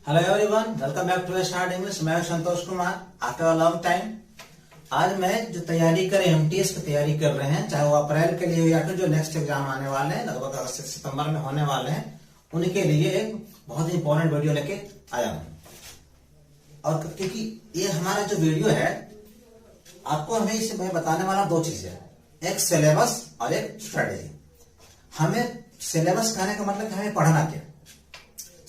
Hello everyone, welcome back to Start English. मैं Santosh Kumar after a long time. आज मैं जो तैयारी कर एमटीएस की तैयारी कर रहे हैं, चाहे वो अप्रैल के लिए या फिर जो नेक्स्ट एग्जाम आने वाले हैं लगभग अगस्त सितंबर में होने वाले हैं, उनके लिए एक बहुत इंपॉर्टेंट वीडियो लेके आया हूं। और क्योंकि ये हमारा जो वीडियो है, आपको हमें इसमें मैं बताने वाला दो चीजें, एक सिलेबस और एक स्ट्रेटेजी। हमें सिलेबस कहने का मतलब हमें पढ़ना क्या,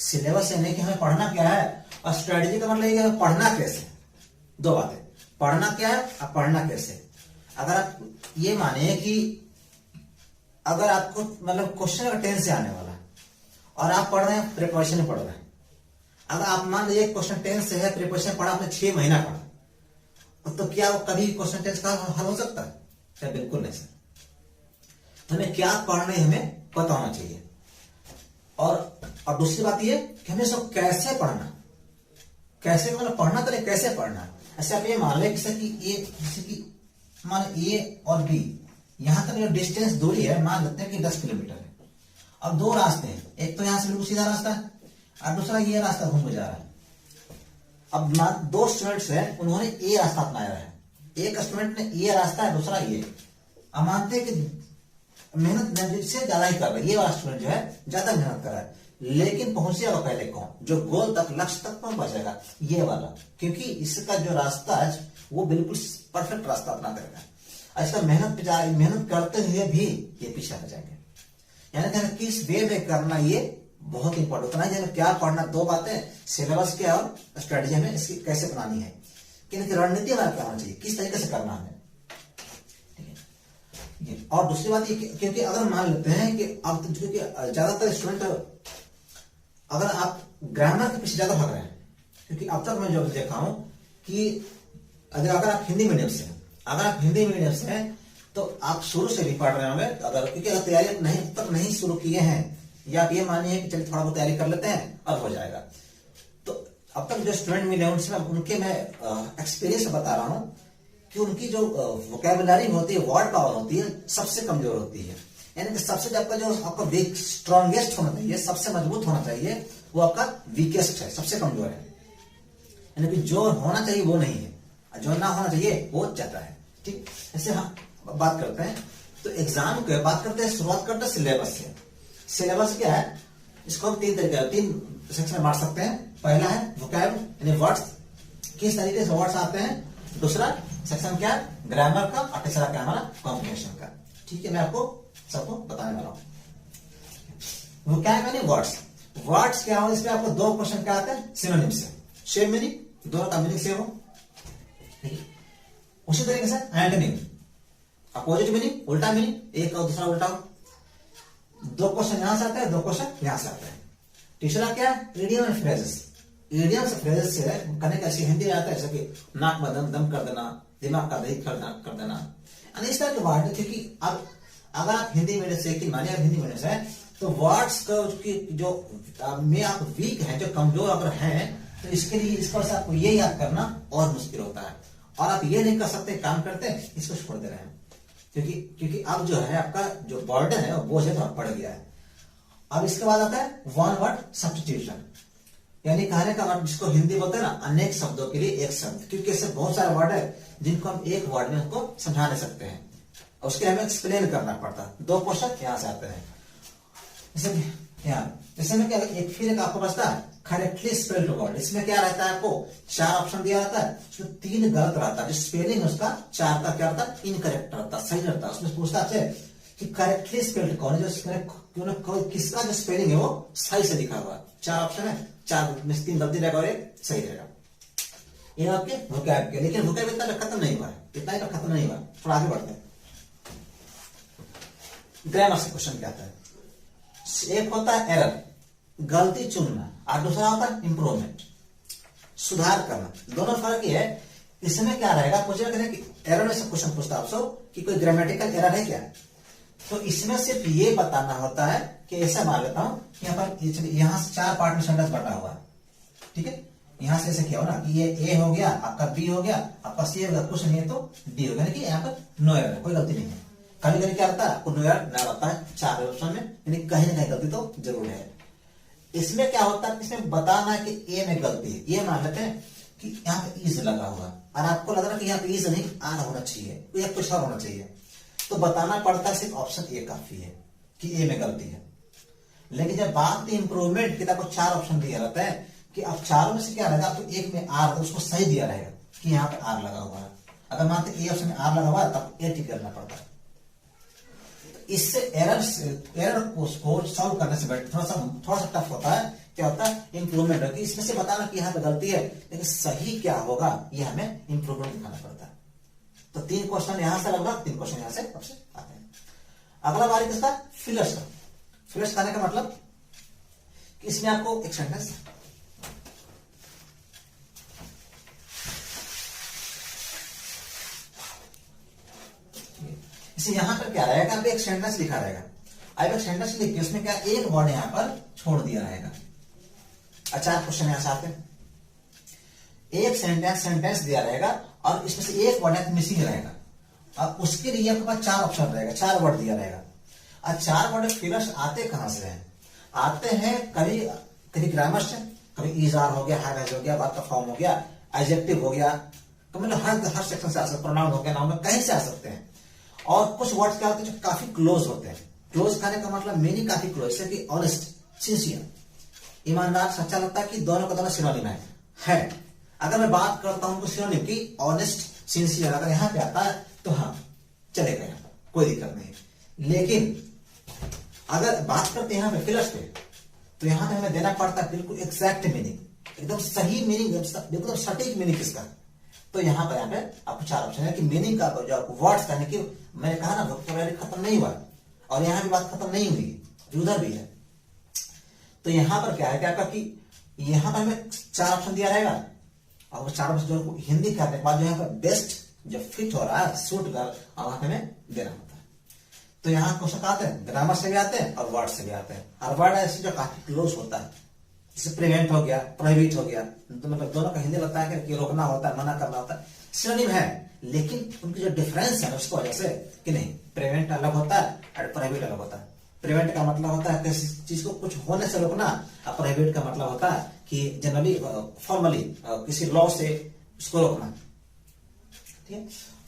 सिलेबस यानी कि हमें पढ़ना क्या है, और स्ट्रेटेजी का मतलब ये है पढ़ना कैसे। दो बातें, पढ़ना क्या है और पढ़ना कैसे। अगर आप ये माने कि अगर आपको मतलब क्वेश्चन का टेंस से आने वाला है और आप पढ़ रहे हैं, प्रिपरेशन पढ़ रहे हैं, अगर आप मान लीजिए क्वेश्चन टेंस से है, प्रिपरेशन पढ़ा आपने 6 महीना पढ़ा, तो क्या वो कभी क्वेश्चन टेंस का हल हो सकता है? क्या बिल्कुल नहीं सर। हमें क्या पढ़ना है हमें पता होना चाहिए। और दूसरी बात ये कि हमें सब कैसे पढ़ना, कैसे मतलब पढ़ना तो कैसे पढ़ना। ऐसे आप ये मान लें कि मान ए और बी, यहां तक जो डिस्टेंस दूरी है मान लेते हैं कि 10 किलोमीटर है। अब दो रास्ते हैं, एक तो यहां से बिल्कुल सीधा रास्ता है और दूसरा ये रास्ता घूम के जा रहा है। अब दो स्टूडेंट्स हैं, उन्होंने ए रास्ता अपनाया है, एक स्टूडेंट ने ये रास्ता है, दूसरा ये। अब मानते हैं कि मेहनत से ज्यादा ही कर रहा है, ये वाला स्टूडेंट जो है ज्यादा मेहनत कर रहा है, लेकिन पहुंचेगा पहले कौन? जो गोल तक, लक्ष्य तक कौन पहुंचेगा? ये वाला, क्योंकि इसका जो रास्ता है वो बिल्कुल परफेक्ट रास्ता अपना करेगा। इसका मेहनत करते हुए भी ये पीछे रह जाएंगे। यानी किस वे में करना, ये बहुत इंपॉर्टेंट होता है। क्या पढ़ना, दो बातें, सिलेबस क्या और स्ट्रेटेजी में इसकी कैसे बनानी है, कि रणनीति हमारा क्या होना चाहिए, किस तरीके से करना है। और दूसरी बात ये क्योंकि अगर मान लेते हैं कि अब क्योंकि ज्यादातर स्टूडेंट, अगर आप ग्रामर के पीछे ज्यादा भाग रहे हैं, क्योंकि अब तक मैं जो देखा हूं कि अगर आप हिंदी मीडियम से हैं तो आप शुरू से भी पढ़ रहे होंगे। क्योंकि अगर तैयारी नहीं शुरू किए हैं, या आप ये मानिए कि चलिए थोड़ा बहुत तैयारी कर लेते हैं और हो जाएगा, तो अब तक जो स्टूडेंट मिले उनके मैं एक्सपीरियंस बता रहा हूं कि उनकी जो वोकैबुलरी होती है, वर्ड पावर होती है, सबसे कमजोर होती है। यानी कि सबसे आपका वीक, स्ट्रॉन्गेस्ट होना चाहिए, सबसे मजबूत होना चाहिए, वो आपका वीकेस्ट है, सबसे कमजोर है। यानी कि जो होना चाहिए वो नहीं है, जो ना होना चाहिए वो ज्यादा है। ठीक, ऐसे हम बात करते हैं तो एग्जाम की बात करते हैं, शुरुआत करते हैं सिलेबस से। सिलेबस क्या है, इसको हम तीन सेक्शन में बांट सकते हैं। पहला है वोकैब यानी वर्ड्स, किस तरीके से वर्ड्स आते हैं। दूसरा सेक्शन क्या है, ग्रामर का। और तीसरा क्या हमारा, कॉम्प्रिहेंशन का। ठीक है, मैं आपको सबको बताने वाला हूं। वोकैब यानी वर्ड्स क्या हो, इसमें आपको दो क्वेश्चन क्या आते हैं, सिनोनिम से, सेम मीनिंग, दोनों का मीनिंग सेम हो। उसी तरीके से एंटोनिम, अपोजिट मीनिंग, उल्टा मीनिंग, एक और दूसरा उल्टा हो। दो क्वेश्चन यहां से आते हैं, दो क्वेश्चन यहां से आते हैं। तीसरा क्या है, इडियम एंड फ्रेजेस। इडियम से फ्रेजेस से कहने का ऐसी हिंदी में आता है जैसे कि नाक में दम कर देना, दिमाग का दही कर देना, इस तरह के वर्ड। क्योंकि अब अगर आप हिंदी मीडियम से, कि मानिए आप हिंदी मीडियम से हैं, तो वर्ड्स का जो में आप वीक हैं, जो कमजोर अगर हैं, तो इसके लिए इस पर से आपको ये याद करना और मुश्किल होता है। और आप ये नहीं कर सकते, काम करते हैं इसको छोड़ दे रहे हैं, क्योंकि अब जो है आपका जो बर्डन है वो बोझ है, तो बढ़ गया है। अब इसके बाद आता है वन वर्ड सब्स्टिट्यूशन, यानी कहने का मतलब जिसको हिंदी बोलते हैं ना, अनेक शब्दों के लिए एक शब्द। क्योंकि ऐसे बहुत सारे वर्ड है जिनको हम एक वर्ड में उनको समझा नहीं सकते हैं, और उसके हमें एक्सप्लेन करना पड़ता है। दो क्वेश्चन यहां से आते हैं, जैसे में क्या, एक आपको बचता है करेक्टली स्पेल्ड वर्ड। इसमें क्या रहता है, आपको 4 ऑप्शन दिया रहता है, उसमें 3 गलत रहता है, जो स्पेलिंग उसका 4 का क्या रहता है, इनकरेक्ट रहता है, सही रहता है। उसमें पूछता है कि करेक्टली स्पेल्ड कौन है, जो किसका जो स्पेलिंग है वो सही से लिखा हुआ है। 4 ऑप्शन है, 4 में 3 गलती रहेगा और 1 सही रहेगा। ये आपके वोकैब के, लेकिन वोकैब इतना खत्म नहीं हुआ है, इतना ही खत्म नहीं हुआ, थोड़ा आगे बढ़ते हैं। ग्रामर से क्वेश्चन क्या आता है, एक होता है एरर, गलती चुनना, और दूसरा होता है इंप्रूवमेंट, सुधार करना। दोनों फर्क ये है, इसमें क्या रहेगा, पूछेगा कि एरर में से क्वेश्चन पूछता है आपसे कि कोई ग्रामेटिकल एरर है क्या, तो इसमें सिर्फ ये बताना होता है कि ऐसा मान लेता हूं, यहाँ से 4 पार्ट में सेंटेंस बटा हुआ है। ठीक है, यहां से ऐसे क्या हो ना कि ये ए हो गया, आपका बी हो गया, आपका सी हो गया, कुछ नहीं है तो डी हो गया, कि यहाँ पर नो एरर है, कोई गलती नहीं है। कभी कभी क्या होता है, आपको नो एरर ना होता है 4 ऑप्शन में, यानी कहीं ना कहीं गलती तो जरूर है। इसमें क्या होता है, इसमें बताना है कि ए में गलती है। ये मान लेते हैं कि यहाँ पे इज लगा हुआ और आपको लग रहा है कि यहाँ पे इज नहीं आर होना चाहिए या कुछ और होना चाहिए, तो बताना पड़ता है सिर्फ ऑप्शन ए काफी है कि ए में गलती है। लेकिन जब बात इंप्रूवमेंट की, तो आपको 4 ऑप्शन दिया रहता है कि आप चारों में से क्या रहेगा, आपको एक में आर तो उसको सही दिया रहेगा कि यहाँ पे आर लगा हुआ है। अगर मानते ए ऑप्शन में आर लगा हुआ है तब ए टिक करना पड़ता है। तो इससे एरर को सॉल्व करने से थोड़ा सा टफ होता है। क्या होता है, इंप्रूवमेंट होगी। इसमें से बताना कि यहाँ पे गलती है, लेकिन सही क्या होगा ये हमें इंप्रूवमेंट दिखाना पड़ता है। तो 3 क्वेश्चन यहां से लगा, 3 क्वेश्चन यहां से आते हैं। अगला बारी किसका, फिलर्स का। फिलर्स कहने का मतलब कि इसमें आपको एक सेंटेंस इसे यहां पर क्या रहेगा, अब एक सेंटेंस लिखा रहेगा। अब एक सेंटेंस लिख के उसमें क्या एक वर्ड यहां पर छोड़ दिया रहेगा। अच्छा, क्वेश्चन यहां से आते हैं। एक सेंटेंस दिया रहेगा और इसमें से एक वर्ड मिसिंग रहेगा और उसके लिए आपके पास 4 ऑप्शन रहेगा, 4 वर्ड दिया रहेगा। और 4 वर्ड फिलर्स आते कहां से हैं, आते हैं कभी ग्रामर से, कभी इज आर हो गया, हैव हैज हो गया, बात का फॉर्म हो गया, एडजेक्टिव हो गया, तो मतलब हर सेक्शन से आ सकते, प्रोनाउन हो गया, नाउन में कहीं से आ सकते हैं। और कुछ वर्ड्स क्या होते हैं जो काफी क्लोज होते हैं। क्लोज कहने का मतलब मीनिंग काफी क्लोज, जैसे कि ऑनेस्ट, सिंसियर, ईमानदार, सच्चा, लगता है कि दोनों का दोनों सिनोनिम है। अगर मैं बात करता हूं सिनोनिम की ऑनेस्ट, सिंसियर, अगर यहां पे आता है तो हाँ चलेगा, कोई दिक्कत नहीं। लेकिन अगर बात करते हैं यहां पे फिलर्स पे, तो यहां पे हमें देना पड़ता है बिल्कुल एग्जैक्ट मीनिंग, एकदम सही मीनिंग, बिल्कुल सटीक मीनिंग किसका। तो यहां पे आपको 4 ऑप्शन है कि मीनिंग का जो आपको वर्ड्स कहने की, मैंने कहा ना वोकैबुलरी खत्म नहीं हुआ और यहां भी बात खत्म नहीं हुई, उधर भी है। तो यहां पर क्या है कि आपका कि यहां पर हमें 4 ऑप्शन दिया रहेगा और वो 4 ऑप्शन जो हिंदी करने के बाद जो यहाँ पर बेस्ट जो फिट हो रहा है, सूट कर, और वहां पे हमें देना होता है। तो यहाँ क्वेश्चन आते हैं, ग्रामर से भी आते हैं और वर्ड से भी आते हैं। और वर्ड ऐसे जो काफी क्लोज होता है, जैसे प्रिवेंट हो गया, प्रोहिबिट हो गया, तो मतलब दोनों का हिंदी लगता है कि रोकना होता है, मना करना होता है, सिनोनिम है, लेकिन उनकी जो डिफरेंस है उसकी वजह से कि नहीं, प्रिवेंट अलग होता है और प्रोहिबिट अलग होता है। प्रिवेंट का मतलब होता है किसी चीज को कुछ होने से रोकना, और प्रोहिबिट का मतलब होता है कि जनरली फॉर्मली किसी लॉ से उसको रोकना। ठीक है,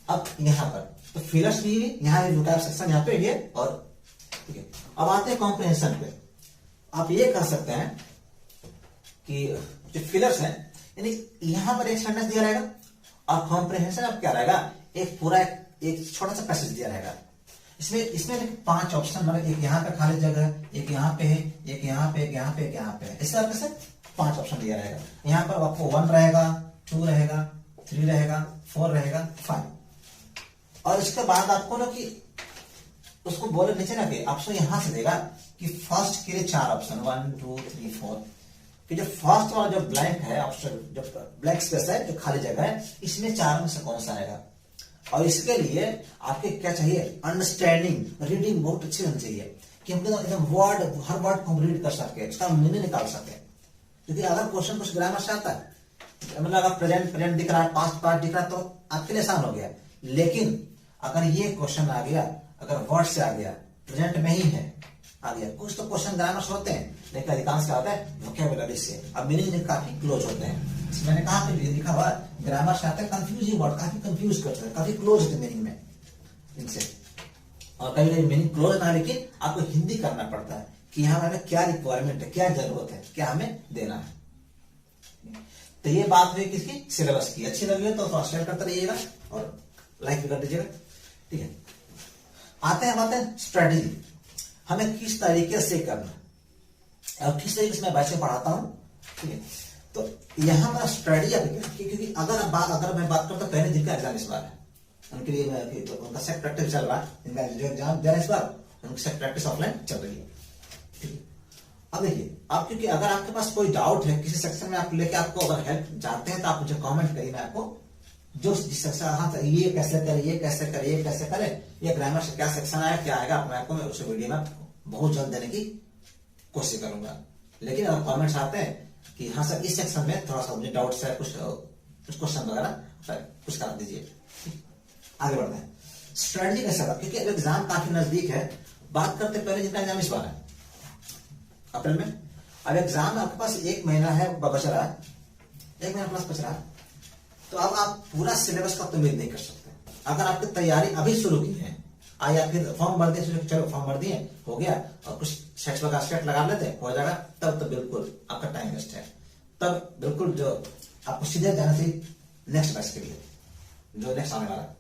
अब यहाँ पर तो फिलर्स भी यहाँ वोकैब सेक्शन यहाँ पे भी है। और ठीक है, अब आते हैं कॉम्प्रिहेंशन पे। आप ये कह सकते हैं कि जो फिलर्स है, यानी यहां पर एक सेंटेंस दिया रहेगा और कॉम्प्रिहेंशन अब क्या रहेगा, एक पूरा एक छोटा सा पैसेज दिया रहेगा। इसमें 5 ऑप्शन, मतलब एक यहाँ पे खाली जगह है, एक यहाँ पे है, एक यहाँ पे, एक यहाँ पे, एक यहाँ पे है, इस तरह से 5 ऑप्शन दिया रहेगा। यहाँ पर आपको 1 रहेगा, 2 रहेगा, 3 रहेगा, 4 रहेगा, 5। और इसके बाद आपको ना कि उसको बोले नीचे ना कि ऑप्शन यहां से देगा कि फर्स्ट के लिए 4 ऑप्शन 1 2 3 4, कि जो फर्स्ट वाला जो ब्लैंक है ऑप्शन, जो ब्लैंक स्पेस है, जो खाली जगह है, इसमें 4 में से कौन सा आएगा। और इसके लिए आपके क्या चाहिए, अंडरस्टैंडिंग, रीडिंग बहुत अच्छी होनी चाहिए कि हम एकदम वर्ड, हर वर्ड को हम रीड कर सके, उसका मीनिंग निकाल सके। क्योंकि अगर क्वेश्चन कुछ ग्रामर से आता है, मतलब अगर प्रेजेंट दिख रहा है, पास्ट पार्ट दिख रहा है, तो आपके लिए आसान हो गया। लेकिन अगर ये क्वेश्चन आ गया, अगर वर्ड से आ गया, प्रेजेंट में ही है आ गया, कुछ तो क्वेश्चन ग्रामर से होते हैं, लेकिन अधिकांश क्या होता है वोकैबुलरी से, अब मीनिंग काफी क्लोज होते हैं। मैंने कहा कि लिखा हुआ ग्रामर से आता है कंफ्यूजिंग वर्ड, काफी कंफ्यूज करते हैं, काफी क्लोज होते मीनिंग में इनसे। और कभी कभी मीनिंग क्लोज ना, लेकिन आपको हिंदी करना पड़ता है कि यहाँ हमें क्या रिक्वायरमेंट है, क्या जरूरत है, क्या हमें देना है। तो ये बात हुई किसकी, सिलेबस की। अच्छी लगी हो तो शेयर करते रहिएगा और लाइक भी कर दीजिएगा। ठीक है, आते हैं स्ट्रेटेजी, हमें किस तरीके से करना और किस तरीके से मैं बैच में पढ़ाता हूं। ठीक है, तो यहां पर स्ट्रेटेजी क्योंकि अगर मैं बात करता हूं, पहले जिनका एग्जाम इस बार है उनके लिए तो उनका सेट प्रैक्टिस चल रहा है, इनका जो एग्जाम दे रहे हैं इस बार, उनकी सेट प्रैक्टिस ऑफलाइन चल रही है। ठीक है, अब देखिए आप, क्योंकि अगर आपके पास कोई डाउट है किसी सेक्शन में, आप लेके आपको अगर हेल्प चाहते हैं तो आप मुझे कमेंट करिए, मैं आपको जो जिस सेक्शन, हाँ ये कैसे करे, ये कैसे करे, ये कैसे करे, ये ग्रामर से क्या सेक्शन आया, क्या आएगा, मैं आपको उस वीडियो में बहुत जल्द देने की कोशिश करूंगा। लेकिन अगर कमेंट्स आते हैं कि हाँ सर इस सेक्शन में थोड़ा सा मुझे डाउट्स है, कुछ क्वेश्चन वगैरह कुछ करा दीजिए। आगे बढ़ते हैं, स्ट्रेटजी कैसे होगा, क्योंकि एग्जाम काफी नजदीक है। बात करते पहले जितना एग्जाम इस बार है अप्रैल में, अब एग्जाम आपके पास 1 महीना है बच रहा है, 1 महीना प्लस बच रहा है, तो अब आप पूरा सिलेबस का उम्मीद नहीं कर सकते। अगर आपकी तैयारी अभी शुरू की है, या फिर फॉर्म भर दिए, चलो फॉर्म भर दिए हो गया और कुछ सेट लगा लेते हो जाएगा, तब तो बिल्कुल आपका टाइम वेस्ट है। तब बिल्कुल जो आपको सीधे जाना चाहिए नेक्स्ट बैच के लिए, जो नेक्स्ट आने वाला।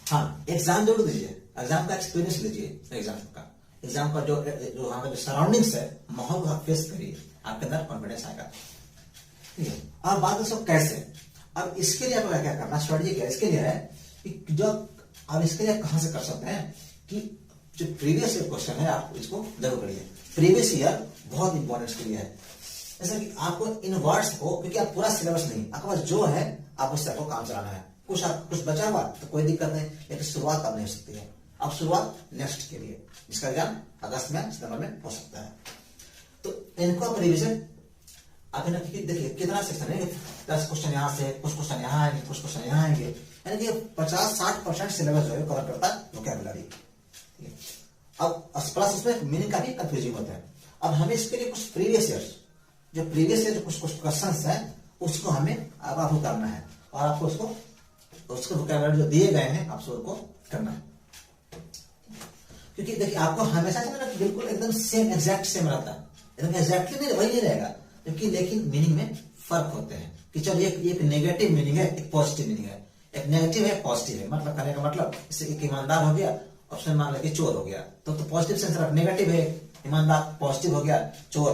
हाँ, एग्जाम जरूर दीजिए, एग्जाम का एक्सपीरियंस लीजिए, एग्जाम का जो वहां का जो सराउंडिंग्स है, माहौल को आप फेस करिए, आपके अंदर कॉन्फिडेंस आएगा। ठीक है, अब बात है सब कैसे। अब इसके लिए आपको क्या करना, स्ट्रेटजी क्या इसके लिए है कि जो अब इसके लिए कहां से कर सकते हैं कि जो प्रीवियस ईयर क्वेश्चन है आप इसको जरूर करिए। प्रीवियस ईयर बहुत इंपॉर्टेंट इसके लिए है, जैसे कि आपको इन वर्ड्स को, क्योंकि आप पूरा सिलेबस नहीं, आपके पास जो है आप उससे आपको काम चलाना है। कुछ बचा हुआ तो कोई दिक्कत नहीं, लेकिन शुरुआत अब नहीं हो सकती है। अब शुरुआत नेक्स्ट के लिए, जिसका एग्जाम अगस्त में सितंबर में हो सकता है, तो इनको आप रिविजन अभी देखिए कितना सेक्शन है, 10 क्वेश्चन यहाँ से, कुछ क्वेश्चन यहाँ आएंगे, कुछ क्वेश्चन यहाँ आएंगे, यानी कि 50-60% सिलेबस जो है कवर करता है वोकैबुलरी। अब प्लस उसमें मीनिंग का भी कंफ्यूजिंग होता है। अब हमें इसके लिए कुछ प्रीवियस ईयर जो कुछ क्वेश्चन है उसको हमें अब आपको करना है, और आपको उसको वोकैबुलरी जो दिए गए हैं आप उसको करना है। क्योंकि देखिए आपको हमेशा से बिल्कुल एकदम सेम एग्जैक्ट सेम रहता है, एकदम एग्जैक्टली नहीं वही नहीं रहेगा, लेकिन मीनिंग में फर्क होते हैं। कि चलो एक नेगेटिव मीनिंग है, एक पॉजिटिव मीनिंग है, एक नेगेटिव है, पॉजिटिव है, मतलब कहने का मतलब इससे एक ईमानदार हो गया, ऑप्शन मान लो चोर हो गया, तो पॉजिटिव सेंस नेगेटिव है, ईमानदार पॉजिटिव हो गया, चोर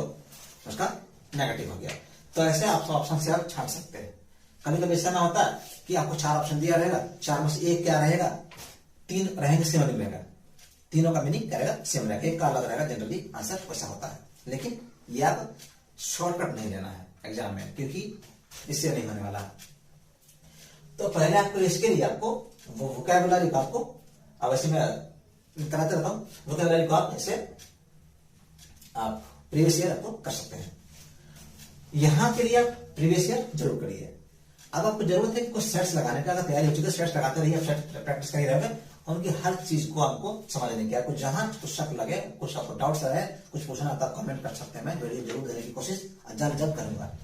उसका नेगेटिव हो गया। तो ऐसे आप ऑप्शन से आप छांट सकते हैं। कभी कभी ऐसा ना होता कि आपको 4 ऑप्शन दिया रहेगा, 4 में से एक क्या रहेगा, 3 रहेंगे सेम रहेगा, तीनों का मीनिंग क्या रहेगा सेम रहेगा, एक का अलग रहेगा। जनरली आंसर वैसा होता है, लेकिन ये आप शॉर्टकट नहीं लेना है एग्जाम में, क्योंकि इससे नहीं होने वाला। तो पहले आपको इसके लिए आपको वो वोकैबुलरी को आपको, अब ऐसे मैं कराते रहता हूं, वोकैबुलरी को आप ऐसे आप प्रीवियस ईयर आपको कर सकते हैं। यहां के लिए आप प्रीवियस ईयर जरूर करिए। अब आपको जरूरत है कि कुछ सेट्स लगाने का, अगर तैयारी हो चुकी है सेट्स लगाते रहिए, प्रैक्टिस कर ही रहे, उनकी हर चीज को आपको समझने की, आपको जहां कुछ शक लगे, कुछ आपको डाउट्स रहे, कुछ पूछना आता है कमेंट कर सकते हैं, मैं वीडियो जरूर देने की कोशिश जब करूंगा।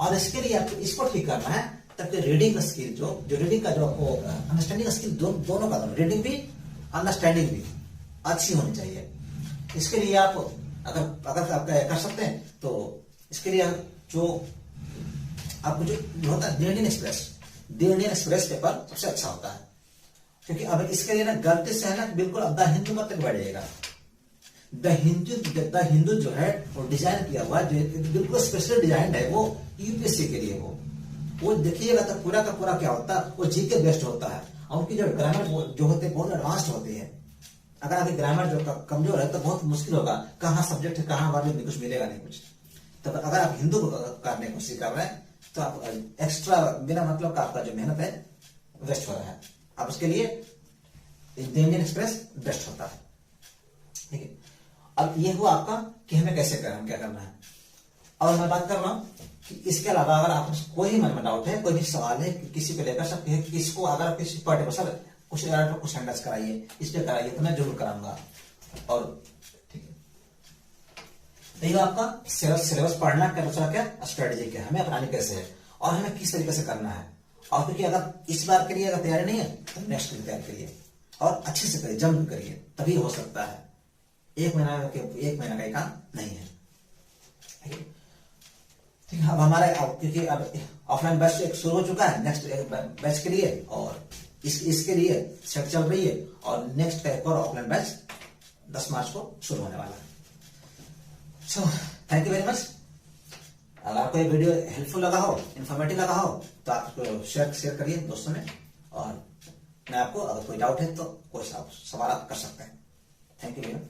और इसके लिए आपको इसको ठीक करना है ताकि रीडिंग स्किल जो रीडिंग का जो आपको अंडरस्टैंडिंग स्किल दोनों का, रीडिंग भी अंडरस्टैंडिंग भी अच्छी होनी चाहिए। इसके लिए आप अगर आप कर सकते हैं तो इसके लिए जो आपको जो होता है द इंडियन एक्सप्रेस पेपर सबसे अच्छा होता है, क्योंकि अब इसके लिए ना गलती से है ना बिल्कुल द हिंदू मत तक बैठिएगा। द हिंदू जो है वो डिजाइन किया हुआ है, बिल्कुल स्पेशल डिजाइन है वो यूपीएससी के लिए। वो देखिएगा तो पूरा का पूरा क्या होता है, वो जीके बेस्ड होता है, और उनकी जो ग्रामर जो होते हैं बहुत एडवांस्ड होती है। अगर आपकी ग्रामर जो कमजोर है तो बहुत मुश्किल होगा, कहाँ सब्जेक्ट है कहाँ वाले कुछ मिलेगा नहीं कुछ। तो अगर आप हिंदू को करने की कोशिश कर रहे हैं तो आप एक्स्ट्रा बिना मतलब का आपका जो मेहनत है वेस्ट हो रहा है। आप उसके लिए इंडियन एक्सप्रेस बेस्ट होता है। ठीक है, अब ये हुआ आपका कि हमें कैसे करना, क्या करना है। और मैं बात कर रहा हूं कि इसके अलावा अगर आप कोई मन में डाउट है, कोई भी सवाल है किसी को लेकर सकते हैं, किसको अगर किसी पर्टिकुलर सर कुछ हैंडल्स कराइए, इस पे कराइए, तो मैं जरूर कराऊंगा। और ठीक है, तो आपका सिलेबस पढ़ना क्या, दूसरा क्या स्ट्रेटेजी क्या हमें अपनानी कैसे है और हमें किस तरीके से करना है। और क्योंकि अगर इस बार के लिए अगर तैयारी नहीं है तो नेक्स्ट की तैयारी करिए और अच्छे से करिए, जम करिए, तभी हो सकता है। एक महीना का काम नहीं है। ठीक है, अब हमारा क्योंकि अब ऑफलाइन बैच एक शुरू हो चुका है नेक्स्ट बैच के लिए, और इसके लिए सेट चल रही है, और नेक्स्ट का एक और ऑफलाइन बैच 10 मार्च को शुरू होने वाला है। So thank you very much. अगर आपको ये वीडियो हेल्पफुल लगा हो, इन्फॉर्मेटिव लगा हो, तो आप इसको शेयर करिए दोस्तों में। और मैं आपको अगर कोई डाउट है तो कोई सवाल आप कर सकते हैं। Thank you very much.